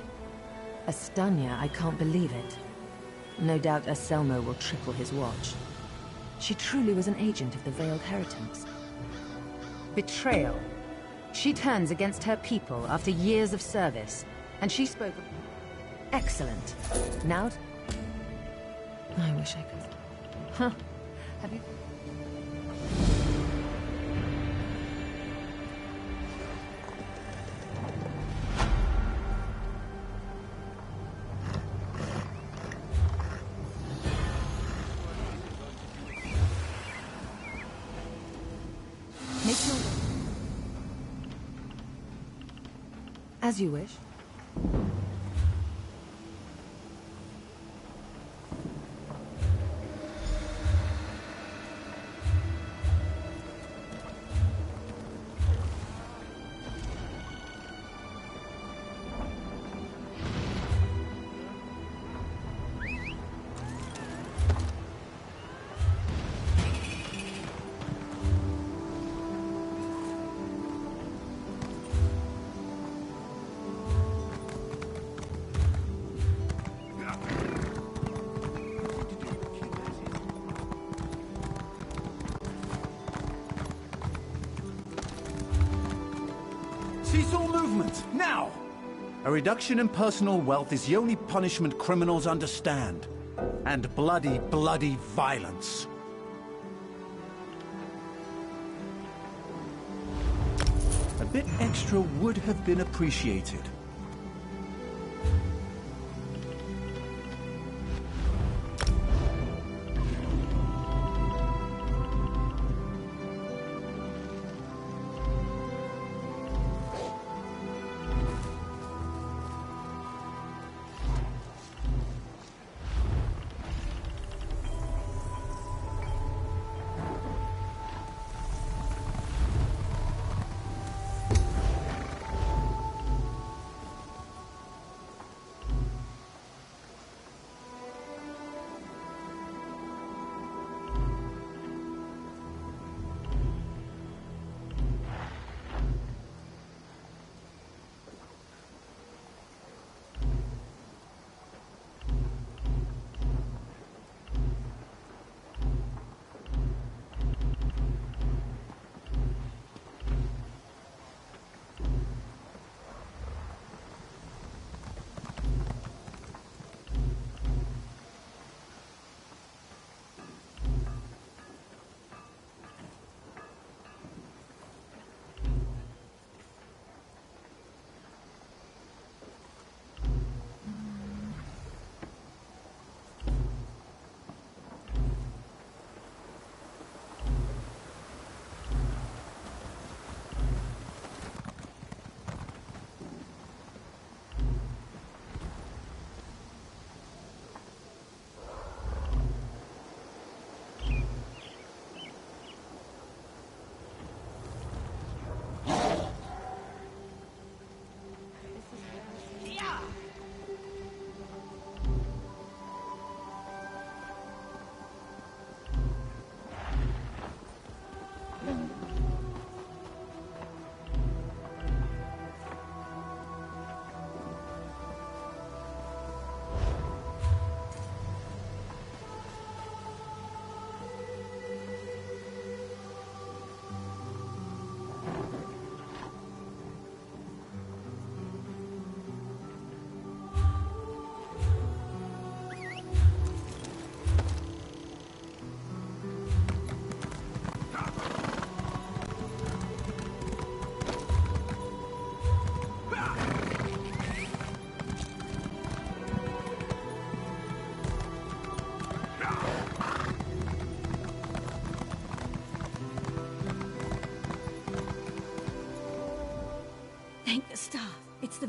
Astanya, I can't believe it. No doubt Aselmo will triple his watch. She truly was an agent of the Veiled Heritance. Betrayal. She turns against her people after years of service, and she spoke of... Excellent. Now... I wish I could... Huh. Have you... As you wish. Cease all movement, now! A reduction in personal wealth is the only punishment criminals understand. And bloody, bloody violence. A bit extra would have been appreciated.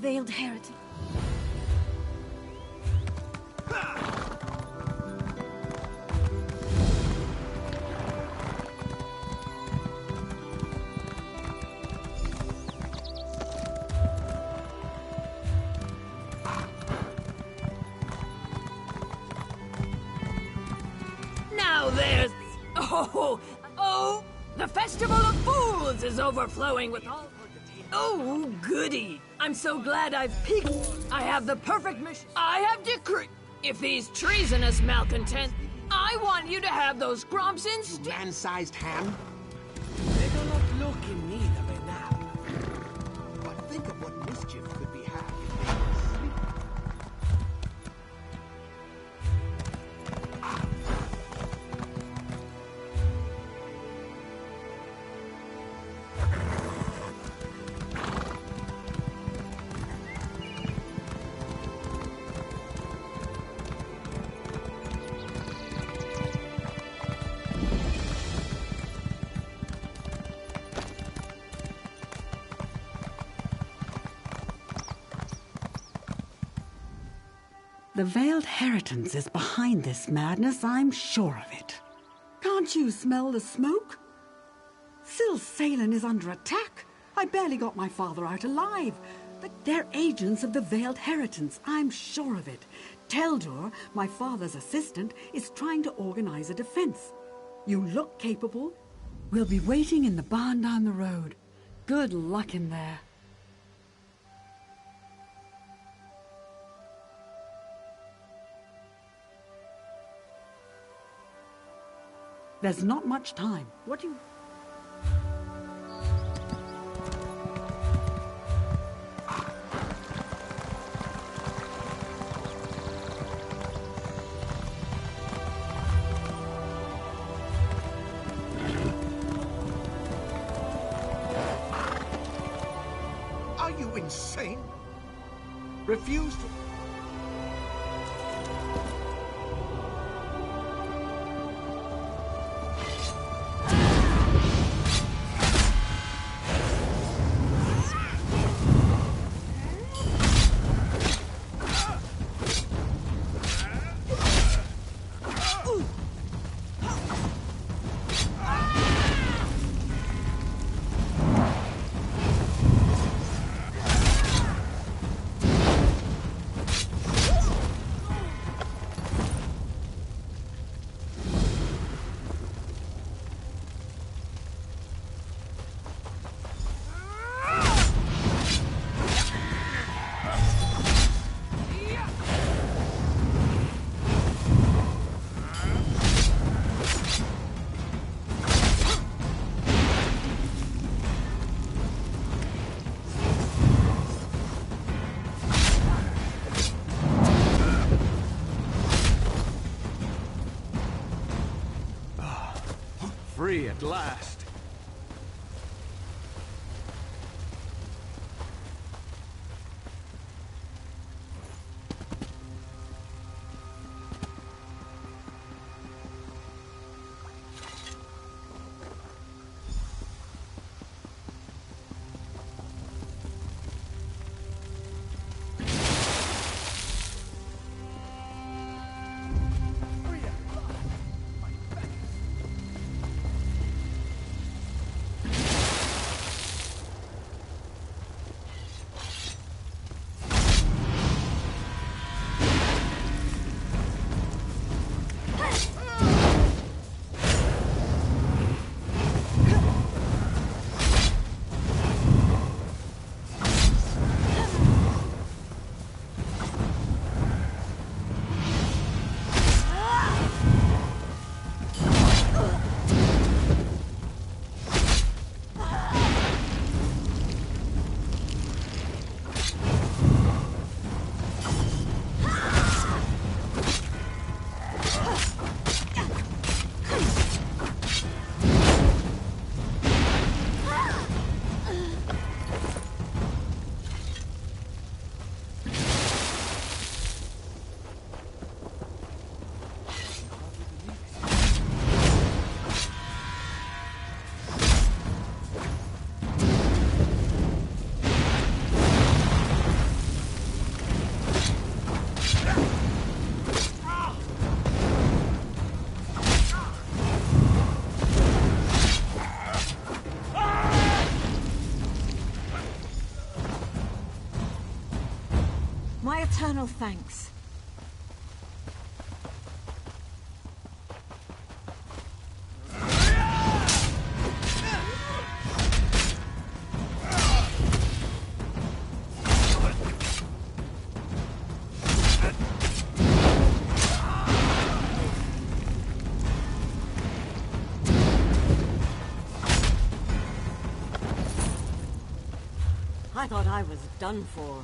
veiled heretic. Now there's... Oh! The Festival of Fools is overflowing with all... Oh, goody! I'm so glad I've peeked. I have the perfect mission. I have decreed. If he's treasonous malcontent, I want you to have those grumps instead. Man-sized ham? They do not look in need of a nap. But think of what mischief could be had if they were asleep. The Veiled Heritance is behind this madness, I'm sure of it. Can't you smell the smoke? Sil Salen is under attack. I barely got my father out alive. But they're agents of the Veiled Heritance, I'm sure of it. Teldur, my father's assistant, is trying to organize a defense. You look capable. We'll be waiting in the barn down the road. Good luck in there. There's not much time. What do you... Are you insane? Refuse to... Free at last. My eternal thanks. I thought I was done for.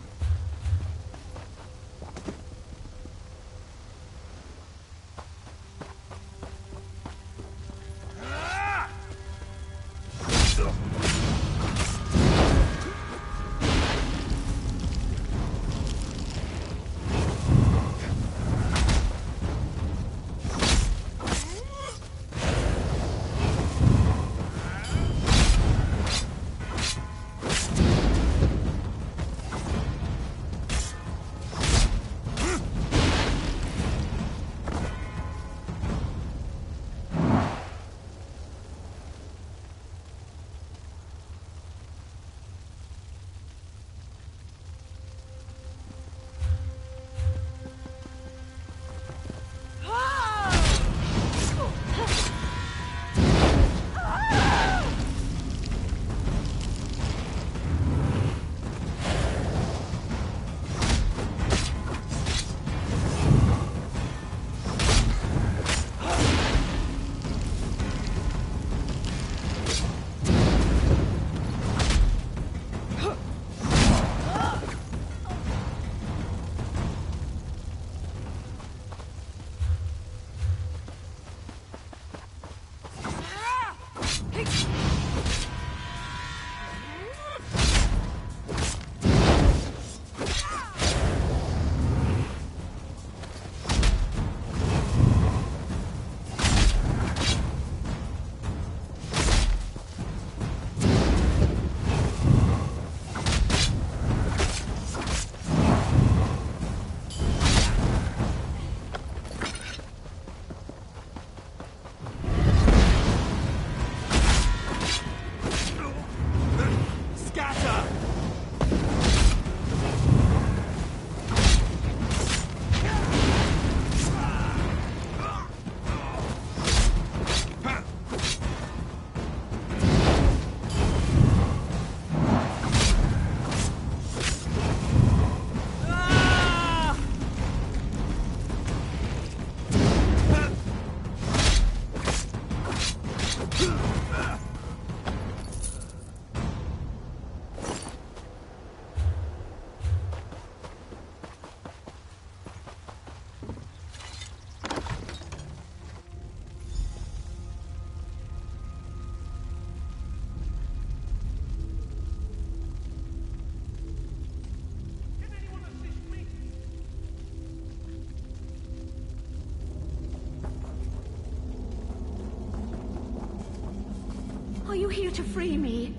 Are you here to free me?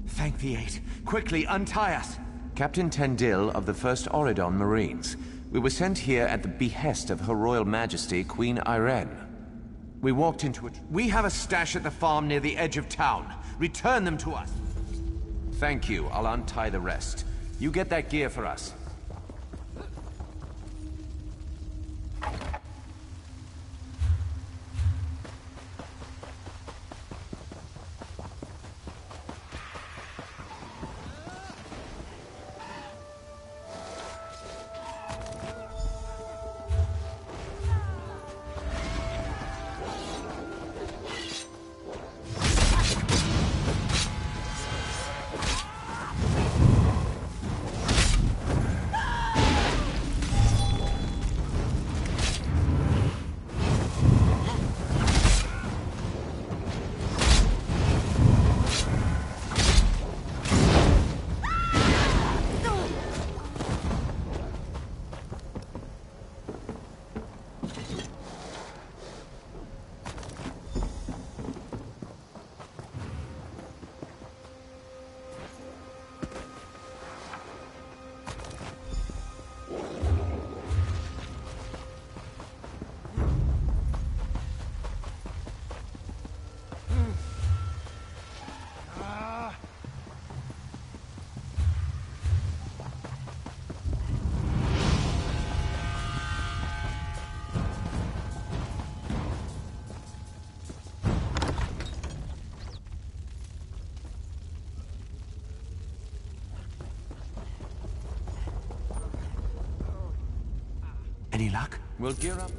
Thank the Eight. Quickly, untie us! Captain Tendil of the 1st Auridon Marines. We were sent here at the behest of Her Royal Majesty, Queen Irene. We walked into it. We have a stash at the farm near the edge of town. Return them to us. Thank you. I'll untie the rest. You get that gear for us. Any luck? We'll gear up.